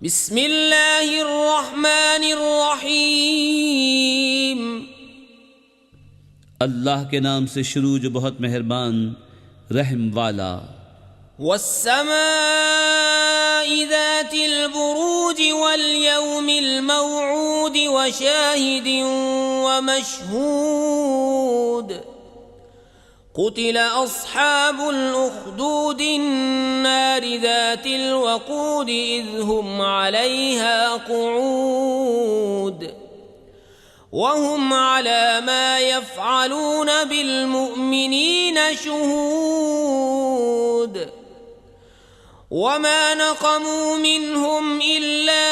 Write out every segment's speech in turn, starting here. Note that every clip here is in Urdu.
بسم اللہ الرحمن الرحیم، اللہ کے نام سے شروع جو بہت مہربان رحم والا۔ والسماء ذات البروج والیوم الموعود وشاہد ومشہود، قتل اصحاب الاخدود النار ذات الوقود اذ هم عليها قعود وهم على ما يفعلون بالمؤمنين شهود وما نقموا منهم إلا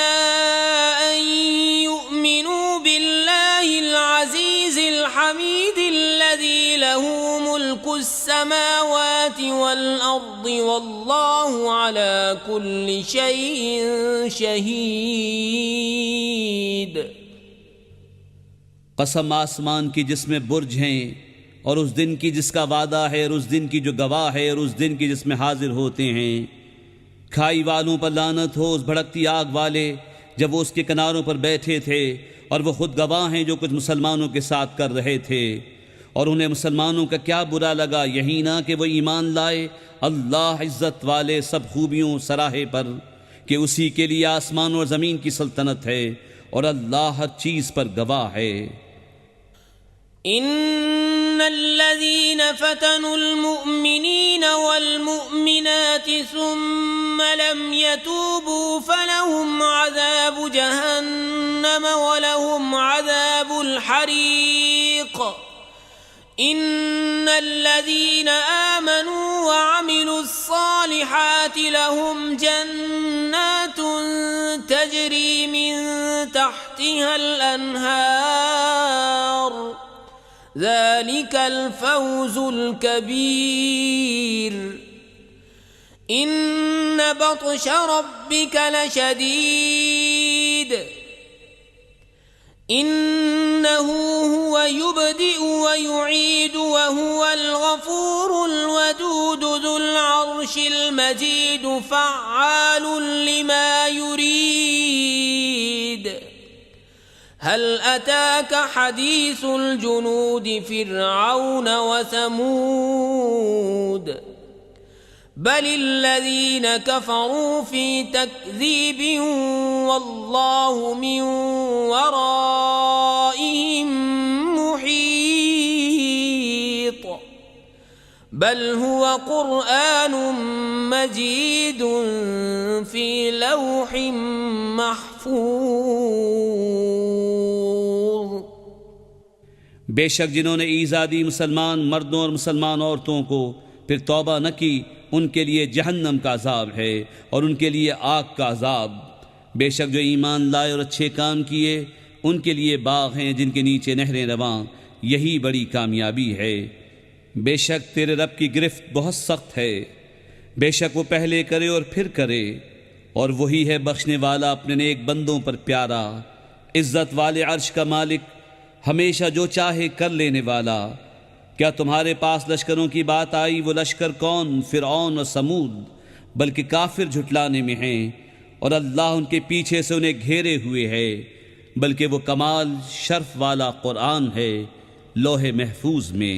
أن يؤمنوا بالله العزيز الحميد الذي له ملك السماوات والأرض والله على كل شيء شهيد۔ قسم آسمان کی جس میں برج ہیں، اور اس دن کی جس کا وعدہ ہے، اور اس دن کی جو گواہ ہے، اور اس دن کی جس میں حاضر ہوتے ہیں۔ کھائی والوں پر لعنت ہو، اس بھڑکتی آگ والے جب وہ اس کے کناروں پر بیٹھے تھے، اور وہ خود گواہ ہیں جو کچھ مسلمانوں کے ساتھ کر رہے تھے، اور انہیں مسلمانوں کا کیا برا لگا، یہی نہ کہ وہ ایمان لائے اللہ عزت والے سب خوبیوں سراہے پر، کہ اسی کے لیے آسمان اور زمین کی سلطنت ہے، اور اللہ ہر چیز پر گواہ ہے۔ ان الذين فتنوا المؤمنين والمؤمنات ثم لم يتوبوا فلهم عذاب جهنم ولهم عذاب الحريق۔ ان الذين آمنوا وعملوا الصالحات لهم جنات تجري من تحتها الأنهار ذلك الفوز الكبير۔ ان بطش ربك لشديد انه هو يبدئ ويعيد وهو الغفور الودود ذو العرش المجيد فعال لما يريد۔ هل أتاك حديث الجنود فرعون وثمود بل الذين كفروا في تكذيب والله من ورائهم محيط بل هو قرآن مجيد في لوح محفوظ۔ بے شک جنہوں نے ایذا دی مسلمان مردوں اور مسلمان عورتوں کو پھر توبہ نہ کی، ان کے لیے جہنم کا عذاب ہے اور ان کے لیے آگ کا عذاب۔ بے شک جو ایمان لائے اور اچھے کام کیے، ان کے لیے باغ ہیں جن کے نیچے نہریں رواں، یہی بڑی کامیابی ہے۔ بے شک تیرے رب کی گرفت بہت سخت ہے، بے شک وہ پہلے کرے اور پھر کرے، اور وہی ہے بخشنے والا اپنے نیک بندوں پر پیارا، عزت والے عرش کا مالک، ہمیشہ جو چاہے کر لینے والا۔ کیا تمہارے پاس لشکروں کی بات آئی؟ وہ لشکر کون؟ فرعون اور سمود، بلکہ کافر جھٹلانے میں ہیں، اور اللہ ان کے پیچھے سے انہیں گھیرے ہوئے ہے، بلکہ وہ کمال شرف والا قرآن ہے لوح محفوظ میں۔